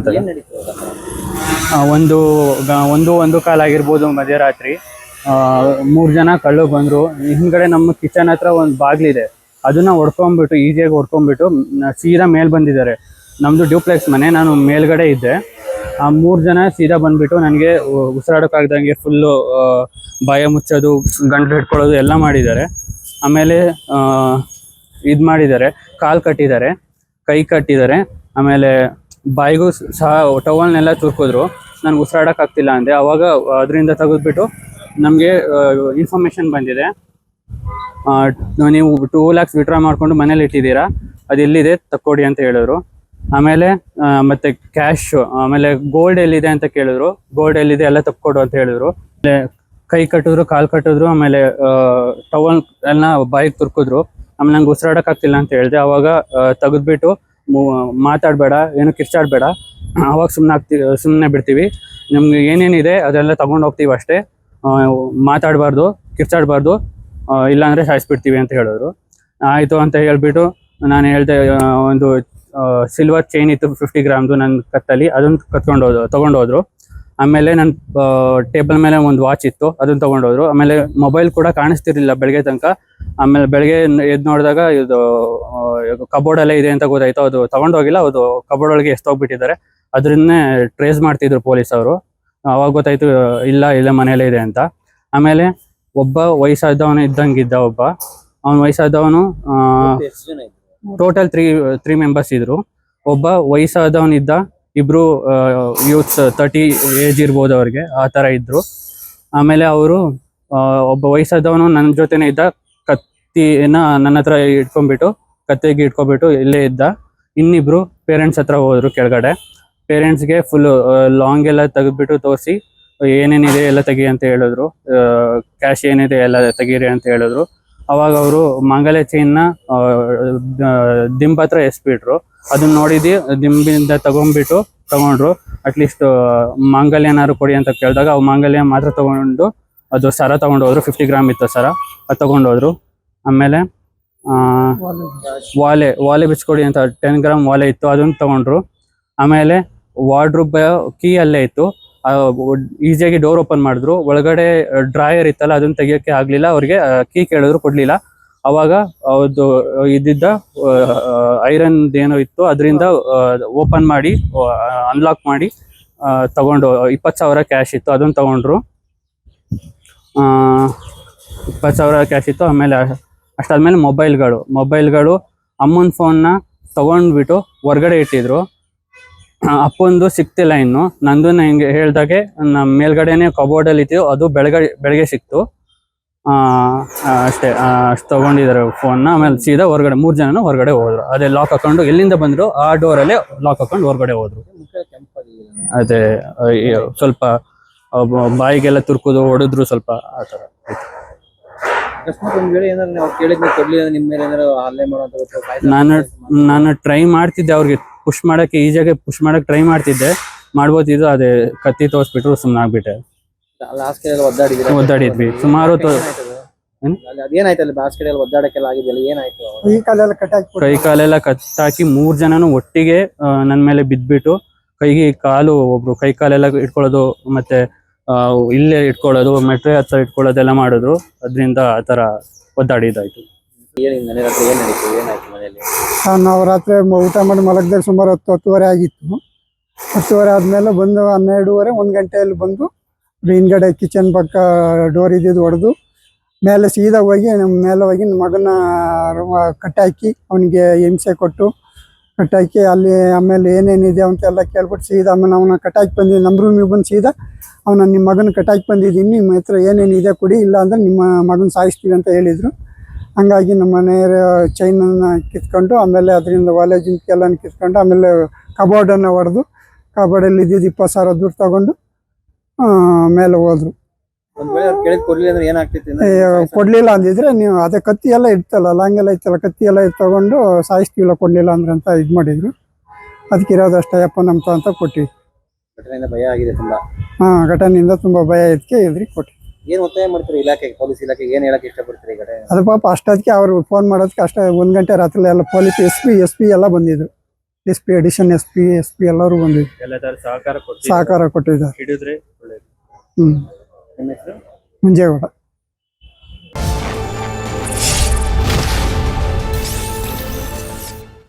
ಗೊತ್ತಾಗ ಒಂದು ಕಾಲ ಆಗಿರ್ಬೋದು ಮಧ್ಯರಾತ್ರಿ. 3 ಜನ ಕಳ್ಳು ಬಂದ್ರು. ಹಿಂದ್ಗಡೆ ನಮ್ಮ ಕಿಚನ್ ಹತ್ರ ಒಂದು ಬಾಗ್ಲಿದೆ, ಅದನ್ನ ಹೊಡ್ಕೊಂಡ್ಬಿಟ್ಟು ಈಸಿಯಾಗಿ ಹೊಡ್ಕೊಂಡ್ಬಿಟ್ಟು ಸೀದಾ ಮೇಲ್ ಬಂದಿದ್ದಾರೆ. ನಮ್ದು ಡ್ಯೂಪ್ಲೆಕ್ಸ್ ಮನೆ, ನಾನು ಮೇಲ್ಗಡೆ ಇದ್ದೆ. ಆ 3 ಜನ ಸೀದಾ ಬಂದ್ಬಿಟ್ಟು ನನಗೆ ಉಸಿರಾಡೋಕ್ಕಾಗ್ದಂಗೆ ಫುಲ್ಲು ಬಾಯ ಮುಚ್ಚೋದು, ಗಂಟು ಹಿಡ್ಕೊಳ್ಳೋದು ಎಲ್ಲ ಮಾಡಿದ್ದಾರೆ. ಆಮೇಲೆ ಇದು ಮಾಡಿದ್ದಾರೆ, ಕಾಲು ಕಟ್ಟಿದ್ದಾರೆ, ಕೈ ಕಟ್ಟಿದ್ದಾರೆ. ಆಮೇಲೆ ಬಾಯಿಗೂ ಸಹ ಟವಲ್ನೆಲ್ಲ ತುರ್ಕಿದ್ರು. ನನಗೆ ಉಸಿರಾಡೋಕ್ಕಾಗ್ತಿಲ್ಲ ಅಂದೆ. ಅವಾಗ ಅದರಿಂದ ತೆಗೆದ್ಬಿಟ್ಟು ನಮಗೆ ಇನ್ಫಾರ್ಮೇಷನ್ ಬಂದಿದೆ, ನೀವು 2 lakhs ವಿಡ್ರಾ ಮಾಡಿಕೊಂಡು ಮನೇಲಿ ಇಟ್ಟಿದ್ದೀರಾ, ಅದು ಎಲ್ಲಿದೆ ತಕ್ಕೊಡಿ ಅಂತ ಹೇಳಿದ್ರು. ಆಮೇಲೆ ಮತ್ತೆ ಕ್ಯಾಶ್, ಆಮೇಲೆ ಗೋಲ್ಡ್ ಎಲ್ಲಿದೆ ಅಂತ ಕೇಳಿದ್ರು. ಗೋಲ್ಡ್ ಎಲ್ಲಿದೆ ಎಲ್ಲ ತಕ್ಕೊಡು ಅಂತ ಹೇಳಿದ್ರು. ಆಮೇಲೆ ಕೈ ಕಟ್ಟಿದ್ರು, ಕಾಲು ಕಟ್ಟಿದ್ರು, ಆಮೇಲೆ ಟವಲ್ ಎಲ್ಲ ಬಾಯಿಗೆ ತುರ್ಕಿದ್ರು. ಆಮೇಲೆ ನಂಗೆ ಉಸಿರಾಡೋಕ್ಕಾಗ್ತಿಲ್ಲ ಅಂತ ಹೇಳಿದೆ. ಅವಾಗ ತೆಗೆದ್ಬಿಟ್ಟು ಮಾತಾಡಬೇಡ, ಏನು ಕಿರ್ಚಾಡಬೇಡ, ಅವಾಗ ಸುಮ್ಮನೆ ಬಿಡ್ತೀವಿ, ನಮ್ಗೆ ಏನೇನಿದೆ ಅದೆಲ್ಲ ತಗೊಂಡು ಹೋಗ್ತೀವಿ ಅಷ್ಟೇ, ಮಾತಾಡಬಾರ್ದು, ಕಿರ್ಚಾಡಬಾರ್ದು, ಇಲ್ಲಾಂದರೆ ಸಾಯಿಸ್ಬಿಡ್ತೀವಿ ಅಂತ ಹೇಳಿದ್ರು. ಆಯಿತು ಅಂತ ಹೇಳ್ಬಿಟ್ಟು ನಾನು ಹೇಳಿದೆ, ಒಂದು ಸಿಲ್ವರ್ ಚೈನ್ ಇತ್ತು 50 ಗ್ರಾಮ್ದು ನನ್ನ ಕತ್ತಲ್ಲಿ, ಅದನ್ನು ತೊಗೊಂಡೋದ್ರು. ಆಮೇಲೆ ನನ್ನ ಟೇಬಲ್ ಮೇಲೆ ಒಂದು ವಾಚ್ ಇತ್ತು, ಅದನ್ನು ತೊಗೊಂಡೋದ್ರು. ಆಮೇಲೆ ಮೊಬೈಲ್ ಕೂಡ ಕಾಣಿಸ್ತಿರ್ಲಿಲ್ಲ ಬೆಳಗ್ಗೆ ತನಕ. ಆಮೇಲೆ ಬೆಳಗ್ಗೆ ಎದ್ದು ನೋಡಿದಾಗ ಇದು ಕಬೋರ್ಡಲ್ಲೇ ಇದೆ ಅಂತ ಗೊತ್ತಾಯ್ತು. ಅದು ತೊಗೊಂಡೋಗಿಲ್ಲ, ಅದು ಕಬೋರ್ಡ್ ಒಳಗೆ ಎಸ್ತೋಗ್ಬಿಟ್ಟಿದ್ದಾರೆ. ಅದನ್ನೇ ಟ್ರೇಸ್ ಮಾಡ್ತಿದ್ರು ಪೊಲೀಸ್ ಅವರು. ಅವಾಗ ಗೊತ್ತಾಯ್ತು ಇಲ್ಲ ಮನೇಲೇ ಇದೆ ಅಂತ. ಆಮೇಲೆ ಒಬ್ಬ ವಯಸ್ಸಾದವನು ಇದ್ದಂಗಿದ್ದ, ಅವನು ವಯಸ್ಸಾದವನು ಟೋಟಲ್ 3 ಮೆಂಬರ್ಸ್ ಇದ್ರು. ಒಬ್ಬ ವಯಸ್ಸಾದವನಿದ್ದ, ಇಬ್ರು ಯೂತ್ಸ್ 30 ಏಜ್ ಇರ್ಬೋದು ಅವ್ರಿಗೆ, ಆ ಥರ ಇದ್ರು. ಆಮೇಲೆ ಅವರು ಒಬ್ಬ ವಯಸ್ಸಾದವನು ನನ್ನ ಜೊತೆನೇ ಇದ್ದ, ಕತ್ತಿನ ನನ್ನ ಹತ್ರ ಕತ್ತಿಗೆ ಇಟ್ಕೊಂಡ್ಬಿಟ್ಟು ಇಲ್ಲೇ ಇದ್ದ. ಇನ್ನಿಬ್ರು ಪೇರೆಂಟ್ಸ್ ಹತ್ರ ಹೋದ್ರು ಕೆಳಗಡೆ. ಪೇರೆಂಟ್ಸ್ಗೆ ಫುಲ್ ಲಾಂಗ್ ಎಲ್ಲ ತೆಗೆದ್ಬಿಟ್ಟು ತೋರಿಸಿ ಏನೇನಿದೆ ಎಲ್ಲ ತೆಗಿ ಅಂತ ಹೇಳಿದ್ರು, ಕ್ಯಾಶ್ ಏನಿದೆ ಎಲ್ಲ ತೆಗೀರಿ ಅಂತ ಹೇಳಿದ್ರು. ಅವಾಗ ಅವರು ಮಾಂಗಲ್ಯ ಚೈನ್ನ ದಿಂಬ್ ಹತ್ರ ಎಸ್ಬಿಟ್ರು. ಅದನ್ನ ನೋಡಿದ್ದು ದಿಂಬಿಂದ ತಗೊಂಡ್ರು. ಅಟ್ಲೀಸ್ಟ್ ಮಾಂಗಲ್ಯನಾರು ಕೊಡಿ ಅಂತ ಕೇಳಿದಾಗ ಅವು ಮಾಂಗಲ್ಯ ಮಾತ್ರ ತಗೊಂಡು, ಅದು ಸರ ತೊಗೊಂಡೋದ್ರು. 50 ಗ್ರಾಮ್ ಇತ್ತು ಸರ, ಅದು ತೊಗೊಂಡೋದ್ರು. ಆಮೇಲೆ ವಾಲೆ ಬಿಚ್ಕೊಡಿ ಅಂತ 10 ಗ್ರಾಮ್ ವಾಲೆ ಇತ್ತು, ಅದನ್ನು ತೊಗೊಂಡ್ರು. ಆಮೇಲೆ ವಾರ್ಡ್ರೂಬ್ ಕೀ ಅಲ್ಲೇ ಇತ್ತು, ಈಸಿಯಾಗಿ ಡೋರ್ ಓಪನ್ ಮಾಡಿದ್ರು. ಒಳಗಡೆ ಡ್ರಾಯರ್ ಇತ್ತಲ್ಲ, ಅದನ್ನು ತೆಗಿಯೋಕ್ಕೆ ಆಗಲಿಲ್ಲ. ಅವ್ರಿಗೆ ಕೀ ಕೇಳಿದ್ರು, ಕೊಡಲಿಲ್ಲ. ಅವಾಗ ಅದು ಇದ್ದಿದ್ದ ಐರನ್ ಏನೋ ಇತ್ತು, ಅದರಿಂದ ಓಪನ್ ಮಾಡಿ ಅನ್ಲಾಕ್ ಮಾಡಿ ತಗೊಂಡು 20,000 ಕ್ಯಾಶ್ ಇತ್ತು, ಅದನ್ನು ತಗೊಂಡ್ರು. 20,000 ಕ್ಯಾಶ್ ಇತ್ತು. ಆಮೇಲೆ ಅಷ್ಟಾದ್ಮೇಲೆ ಮೊಬೈಲ್ಗಳು ಅಮ್ಮನ ಫೋನ್ನ ತೊಗೊಂಡ್ಬಿಟ್ಟು ಹೊರ್ಗಡೆ ಇಟ್ಟಿದ್ರು. ಅಪ್ಪಂದು ಸಿಕ್ತಿಲ್ಲ ಇನ್ನು. ನಂದು ಹಿಂಗೆ ಹೇಳ್ದಾಗೆ ನಮ್ಮ ಮೇಲ್ಗಡೆನೆ ಕಬೋರ್ಡಲ್ಲಿ ಇತ್ತು, ಅದು ಬೆಳಗ್ಗೆ ಸಿಕ್ತು ಅಷ್ಟೇ. ಅಷ್ಟು ತೊಗೊಂಡಿದ್ದಾರೆ ಫೋನ್ನ. ಆಮೇಲೆ ಸೀದಾ ಹೊರಗಡೆ 3 ಜನನು ಹೊರಗಡೆ ಹೋದ್ರು. ಅದೇ ಲಾಕ್ ಹಾಕೊಂಡು ಎಲ್ಲಿಂದ ಬಂದ್ರು ಆ ಡೋರಲ್ಲೇ ಲಾಕ್ ಹಾಕೊಂಡು ಹೊರಗಡೆ ಹೋದ್ರು. ಅದೇ ಸ್ವಲ್ಪ ಬಾಯಿಗೆಲ್ಲ ತುರ್ಕೋದು, ಹೊಡೆದ್ರು ಸ್ವಲ್ಪ, ಆ ಥರ. ನಾನು ಟ್ರೈ ಮಾಡ್ತಿದ್ದೆ ಅವ್ರಿಗೆ ಪುಷ್ ಮಾಡಕ್ಕೆ, ಈಸಿಯಾಗಿ ಪುಷ್ ಮಾಡಕ್ಕೆ ಟ್ರೈ ಮಾಡ್ತಿದ್ದೆ, ಮಾಡ್ಬೋದಿದ್ದು. ಅದೇ ಕತ್ತಿ ತೋರಿಸ್ಬಿಟ್ರು, ಸುಮ್ಮನೆ ಆಗ್ಬಿಟ್ಟೆ. ಒದ್ದಾಡಿದ್ವಿ ಸುಮಾರು. ಕೈ ಕಾಲೆಲ್ಲ ಕಟ್ಟಾಕಿ 3 ಜನನು ಒಟ್ಟಿಗೆ ನನ್ನ ಮೇಲೆ ಬಿದ್ಬಿಟ್ಟು, ಕೈಗೆ ಕಾಲು, ಒಬ್ರು ಕೈ ಕಾಲೆಲ್ಲ ಇಟ್ಕೊಳ್ಳೋದು, ಮತ್ತೆ ಇಲ್ಲೇ ಇಟ್ಕೊಳ್ಳೋದು, ಮೆಟ್ರೆ ಹತ್ರ ಇಟ್ಕೊಳ್ಳೋದೆಲ್ಲ ಮಾಡಿದ್ರು. ಅದರಿಂದ ಆ ಥರ ಒದ್ದಾಡಿದ್ದಾಯ್ತು. ನಾವು ರಾತ್ರಿ ಊಟ ಮಾಡಿ ಮಲಗದಾಗ ಸುಮಾರು 10-10:30 ಆಗಿತ್ತು. 10:30 ಆದಮೇಲೆ ಬಂದು 12:30 1 ಗಂಟೆಯಲ್ಲಿ ಬಂದು ಹಿಂದ್ಗಡೆ ಕಿಚನ್ ಪಕ್ಕ ಡೋರ್ ಇದ್ದಿದ್ದು ಹೊಡೆದು ಮೇಲೆ ಸೀದಾ ಹೋಗಿ ನಮ್ಮ ಮಗನ ಕಟ್ಟಾಕಿ ಅವನಿಗೆ ಹಿಂಸೆ ಕೊಟ್ಟು ಕಟ್ಟಾಕಿ ಅಲ್ಲಿ. ಆಮೇಲೆ ಏನೇನಿದೆ ಅಂತೆಲ್ಲ ಕೇಳ್ಬಿಟ್ಟು ಸೀದಾ ಆಮೇಲೆ ಅವನ ಕಟ್ಟಾಕಿ ಬಂದಿದ್ದು ನಮ್ಮ ರೂಮಿಗೆ ಬಂದು ಸೀದಾ ನಿಮ್ಮ ಮಗನ ಕಟ್ಟಾಕಿ ಬಂದಿದ್ದೀನಿ, ನಿಮ್ಮ ಹತ್ರ ಏನೇನಿದೆ ಕೊಡಿ, ಇಲ್ಲ ಅಂದರೆ ನಿಮ್ಮ ಮಗನ ಸಾಯಿಸ್ತೀವಿ ಅಂತ ಹೇಳಿದರು. ಹಂಗಾಗಿ ನಮ್ಮ ಮನೆಯ ಚೈನನ್ನು ಕಿತ್ಕೊಂಡು, ಆಮೇಲೆ ಅದರಿಂದ ವಾಲೆ ಜಿಂಕೆಲ್ಲ ಕಿತ್ಕೊಂಡು, ಆಮೇಲೆ ಕಬೋರ್ಡನ್ನು ಹೊಡೆದು ಕಬೋರ್ಡಲ್ಲಿ ಇದ್ದಿದ್ದು 20,000 ದುಡ್ಡು ತಗೊಂಡು ಮೇಲೆ ಹೋದ್ರು. ಕೊಡ್ಲಿಲ್ಲ ಅಂದಿದ್ರೆ ನೀವು ಅದೇ ಕತ್ತಿ ಎಲ್ಲ ಇರ್ತಲ್ಲ, ಲಾಂಗೆಲ್ಲ ಇತ್ತಲ್ಲ, ಕತ್ತಿ ಎಲ್ಲ ತಗೊಂಡು ಸಾಯಿಸ್ತೀವಿಲ್ಲ ಕೊಡ್ಲಿಲ್ಲ ಅಂದ್ರೆ ಅಂತ ಇದು ಮಾಡಿದ್ರು. ಅದಕ್ಕೆ ಇರೋದಷ್ಟೇ ಯಪ್ಪ ನಮ್ತ ಅಂತ ಕೊಟ್ಟಿವಿ. ಘಟನೆಯಿಂದ ತುಂಬಾ ಭಯ ಇದಕ್ಕೆ ಇದ್ರಿ ಕೊಟ್ಟಿ. ಏನು ಒತ್ತಾಯ ಮಾಡ್ತೀರಿ ಇಲಾಖೆಗೆ, ಪೊಲೀಸ್ ಇಲಾಖೆಗೆ ಏನು ಹೇಳಕ್ಕೆ ಇಷ್ಟಪಡ್ತೀರಿ? ಅದು ಪಾಪ ಅಷ್ಟೊತ್ತಿಗೆ ಅವ್ರು ಫೋನ್ ಮಾಡೋದಕ್ಕೆ ಅಷ್ಟೇ 1 ಗಂಟೆ ರಾತ್ರಿ ಎಲ್ಲ ಪೊಲೀಸ್ ಎಸ್ ಪಿ ಎಲ್ಲ ಬಂದಿದ್ರು. S P addition S P ಎಲ್ಲರೂ ಬಂದಿದ್ರು, ಎಲ್ಲ ತರ ಸಹಕಾರ ಕೊಟ್ಟು ಸಹಕಾರ ಕೊಟ್ಟಿದ್ದಾರೆ. ಹಿಡಿದ್ರೆ ಒಳ್ಳೇದು. ಹ್ಮ್ ನಿಮ್ಮ ಹೆಸರು? ಮುಂಜೇಗೌಡ.